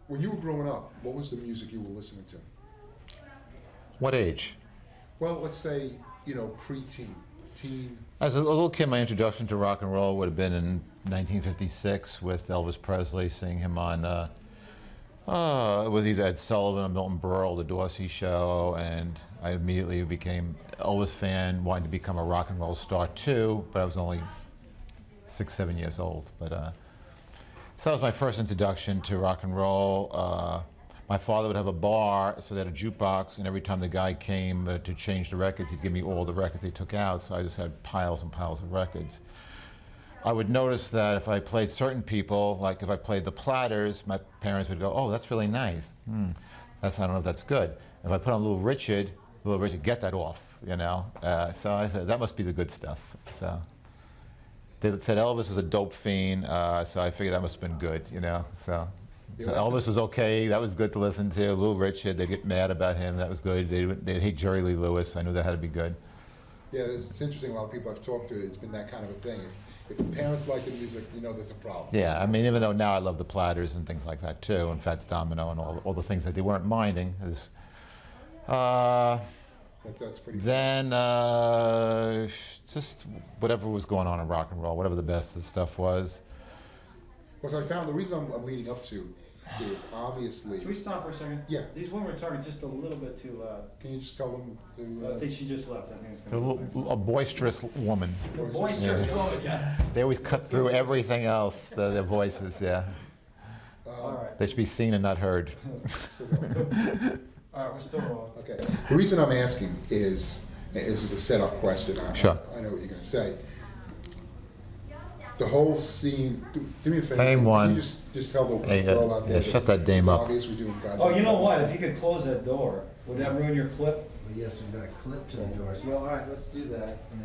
When you were growing up, what was the music you were listening to? What age? Well, let's say, pre-teen, teen. As a little kid, my introduction to rock and roll would have been in 1956 with Elvis Presley, seeing him on, it was either Ed Sullivan or Milton Berle, The Dorsey Show, and I immediately became Elvis fan, wanting to become a rock and roll star too, but I was only 6, 7 years old. But so that was my first introduction to rock and roll. My father would have a bar, so they had a jukebox, and every time the guy came to change the records, he'd give me all the records they took out, so I just had piles and piles of records. I would notice that if I played certain people, like if I played the Platters, my parents would go, "Oh, that's really nice. I don't know if that's good." If I put on Little Richard, get that off, So I thought, that must be the good stuff. So they said Elvis was a dope fiend, so I figured that must have been good, So Elvis was okay. That was good to listen to. Little Richard, they'd get mad about him. That was good. They'd hate Jerry Lee Lewis. So I knew that had to be good. Yeah, it's interesting. A lot of people I've talked to, it's been that kind of a thing. If the parents like the music, there's a problem. Yeah, I mean, even though now I love the Platters and things like that too, and Fats Domino and all the things that they weren't minding. That's pretty. Then just whatever was going on in rock and roll, whatever the best of the stuff was. Well, so I found the reason I'm leading up to is obviously. Can we stop for a second? Yeah. These women are talking just a little bit too loud. Can you just tell them to? I think she just left. I think it's A, going to a boisterous woman. boisterous woman, yeah. They always cut through everything else, their voices, yeah. All right. They should be seen and not heard. All right, we're still rolling. Okay. The reason I'm asking is, this is a setup question. Sure. I know what you're going to say. The whole scene. Do me a favor. Same can one. You just tell the Hey, girl out there. yeah, shut that dame it's up. Obvious we're doing Oh, you know what? If you could close that door, would that ruin your clip? Well, yes, we've got a clip to the doors. Well, all right, let's do that. And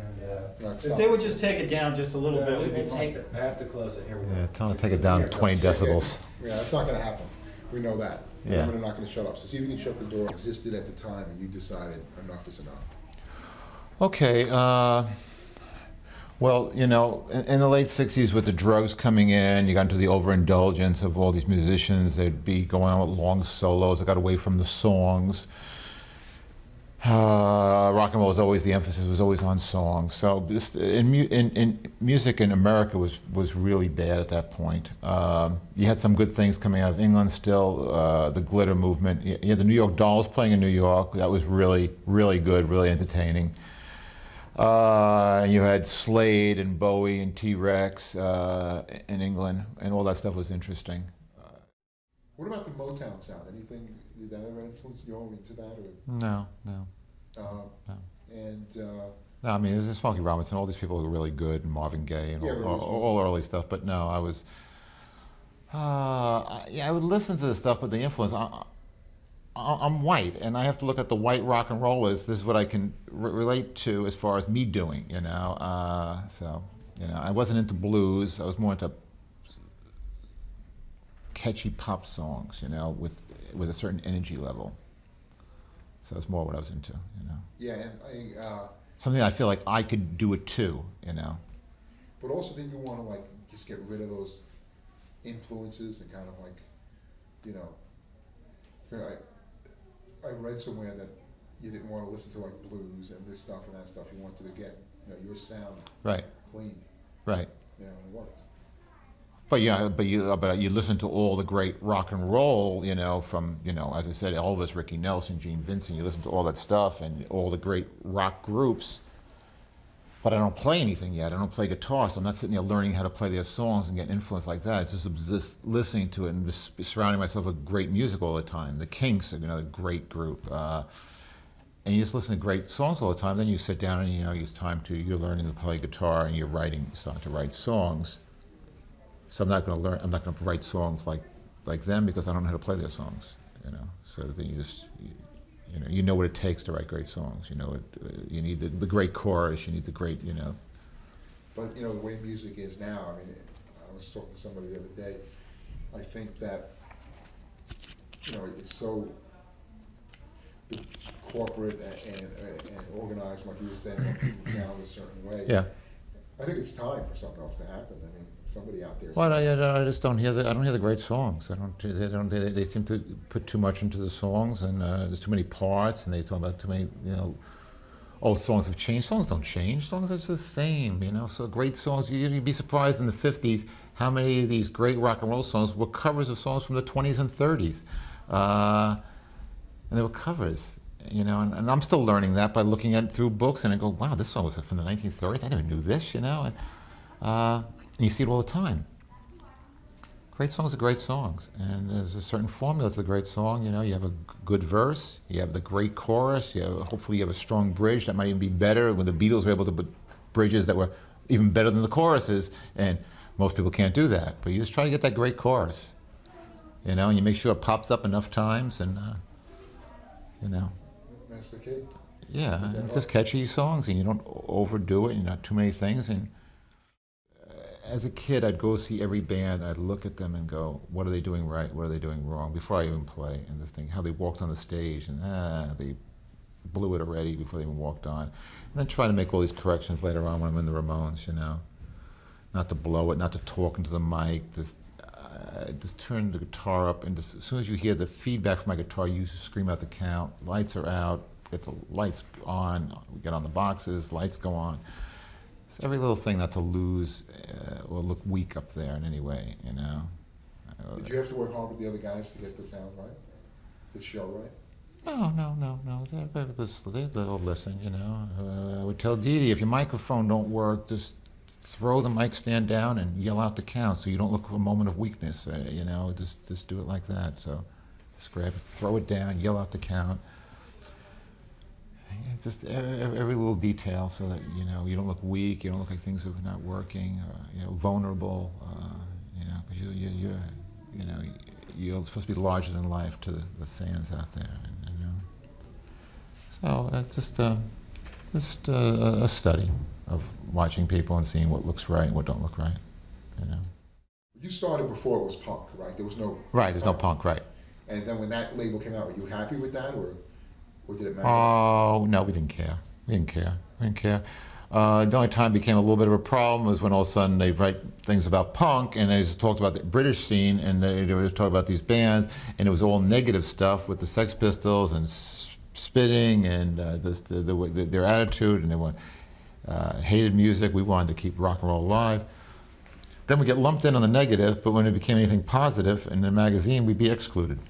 If they would just take it down just a little bit, we'd be we'll fine. take it. I have to close it. Here we go. Yeah, tell them to take it down to 20 decibels. Yeah, that's not going to happen. We know that. Yeah. Women are not going to shut up. So see if you can shut the door. Existed at the time, and you decided enough is enough. Okay, well, in the late 60s with the drugs coming in, you got into the overindulgence of all these musicians. They'd be going on with long solos. I got away from the songs. Rock and roll was always, the emphasis was always on songs. So this, in music in America was really bad at that point. You had some good things coming out of England still, the glitter movement. You had the New York Dolls playing in New York. That was really, really good, really entertaining. You had Slade and Bowie and T-Rex in England, and all that stuff was interesting. What about the Motown sound? Anything did that ever influence you into that? Or, No. no. And No, I mean, there's Smokey Robinson, all these people who were really good, and Marvin Gaye, and all early stuff. But no, I was, I would listen to this stuff, but the influence, I'm white, and I have to look at the white rock and rollers. This is what I can relate to as far as me doing, So, I wasn't into blues. I was more into catchy pop songs, with a certain energy level. So it's more what I was into, yeah, and Something I feel like I could do it too, but also then you want to just get rid of those influences and kind of I read somewhere that you didn't want to listen to blues and this stuff and that stuff. You wanted to get your sound Right. clean, Right. and it worked. But you listen to all the great rock and roll, from as I said, Elvis, Ricky Nelson, Gene Vincent. You listen to all that stuff and all the great rock groups. But I don't play anything yet. I don't play guitar, so I'm not sitting there learning how to play their songs and getting influenced like that. It's just listening to it and just surrounding myself with great music all the time. The Kinks are a great group. And you just listen to great songs all the time. Then you sit down and you're learning to play guitar and you're starting to write songs. So I'm not going to write songs like them because I don't know how to play their songs, So then you know what it takes to write great songs. You need the great chorus. You need the great, But the way music is now, I was talking to somebody the other day. I think that it's so corporate and organized, like you were saying, people sound a certain way. Yeah. I think it's time for something else to happen. I mean, somebody out there. Well, I just don't hear I don't hear the great songs. I don't. They seem to put too much into the songs, and there's too many parts, and they talk about too many. Oh, songs have changed. Songs don't change. Songs are just the same. So great songs. You'd be surprised in the '50s how many of these great rock and roll songs were covers of songs from the '20s and '30s, and they were covers. And I'm still learning that by looking at it through books, and I go, wow, this song was from the 1930s. I never knew this. And you see it all the time. Great songs are great songs, and there's a certain formula to the great song. You have a good verse, you have the great chorus, hopefully you have a strong bridge that might even be better. When the Beatles were able to put bridges that were even better than the choruses, and most people can't do that. But you just try to get that great chorus, and you make sure it pops up enough times, and That's the key. Yeah, just catchy songs, and you don't overdo it. Not too many things. And as a kid, I'd go see every band. I'd look at them and go, "What are they doing right? What are they doing wrong?" Before I even play, and this thing, how they walked on the stage, and they blew it already before they even walked on. And then try to make all these corrections later on when I'm in the Ramones. Not to blow it, not to talk into the mic. Just turn the guitar up, and as soon as you hear the feedback from my guitar, you scream out the count. Lights are out. Get the lights on. We get on the boxes. Lights go on. It's every little thing not to lose or look weak up there in any way. Did you have to work hard with the other guys to get the sound right? The show right? No. They'll listen. I would tell Dee Dee, if your microphone don't work, just throw the mic stand down and yell out the count so you don't look for a moment of weakness. Just do it like that. So just grab it, throw it down, yell out the count. Just every little detail so that you don't look weak, you don't look like things are not working, vulnerable. Because you're supposed to be larger than life to the fans out there. So it's just a study of watching people and seeing what looks right and what don't look right. You started before it was punk, right? There was no Right. There's no punk, right? And then when that label came out, were you happy with that, or did it matter? Oh no, we didn't care. The only time it became a little bit of a problem was when all of a sudden they write things about punk, and they just talked about the British scene, and they were just talking about these bands, and it was all negative stuff with the Sex Pistols and spitting and their attitude, and they were hated music. We wanted to keep rock and roll alive. Then we get lumped in on the negative, but when it became anything positive in the magazine, we'd be excluded.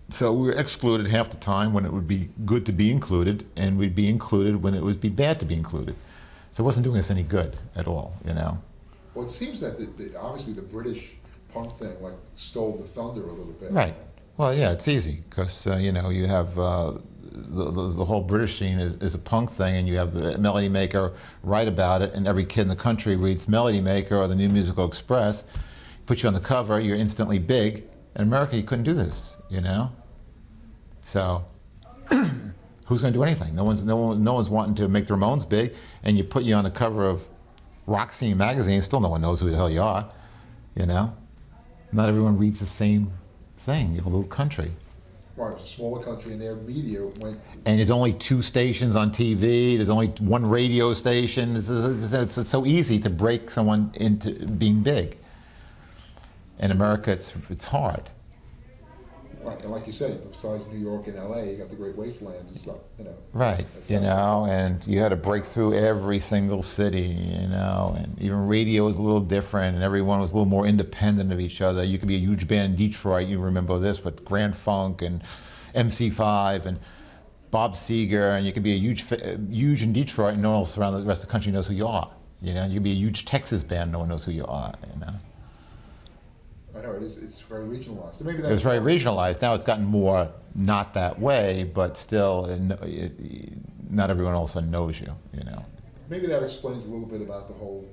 So we were excluded half the time when it would be good to be included, and we'd be included when it would be bad to be included. So it wasn't doing us any good at all, Well, it seems that obviously the British punk thing stole the thunder a little bit. Right. Well, yeah, it's easy because you have the whole British scene is a punk thing, and you have Melody Maker write about it, and every kid in the country reads Melody Maker or the New Musical Express. Put you on the cover, you're instantly big. In America, you couldn't do this, So, who's going to do anything? No one's wanting to make the Ramones big, and you put you on the cover of Rock Scene magazine. Still, no one knows who the hell you are. Not everyone reads the same thing. You have a little country. Right, it's a smaller country, and their media went. And there's only 2 stations on TV. There's only 1 radio station. It's so easy to break someone into being big. In America, it's hard. Right, and like you said, besides New York and LA, you got the Great Wasteland and stuff, Right, and you had to break through every single city, and even radio was a little different, and everyone was a little more independent of each other. You could be a huge band in Detroit, you remember this, with Grand Funk and MC5 and Bob Seger, and you could be huge in Detroit, and no one else around the rest of the country knows who you are. You could be a huge Texas band, no one knows who you are. I know, it's very regionalized. So maybe It was very regionalized. Now it's gotten more not that way, but still, not everyone all of a sudden knows you. Maybe that explains a little bit about the whole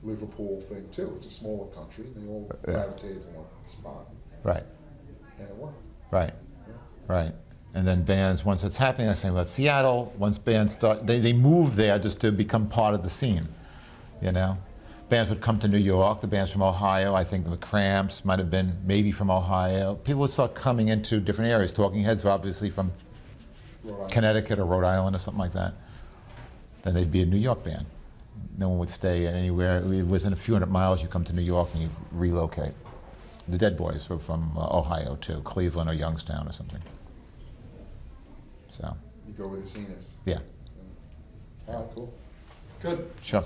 Liverpool thing too. It's a smaller country. They all gravitated to one spot. Right. And it worked. Right. Right. And then bands, once it's happening, I'm saying about Seattle, once bands start, they move there just to become part of the scene, Bands would come to New York, the bands from Ohio, I think the Cramps might have been maybe from Ohio. People would start coming into different areas. Talking Heads were obviously from Connecticut or Rhode Island or something like that. Then they'd be a New York band. No one would stay anywhere. Within a few hundred miles, you come to New York and you relocate. The Dead Boys were from Ohio too, Cleveland or Youngstown or something. So, You go where the scene is. yeah, All right, cool. Good. sure.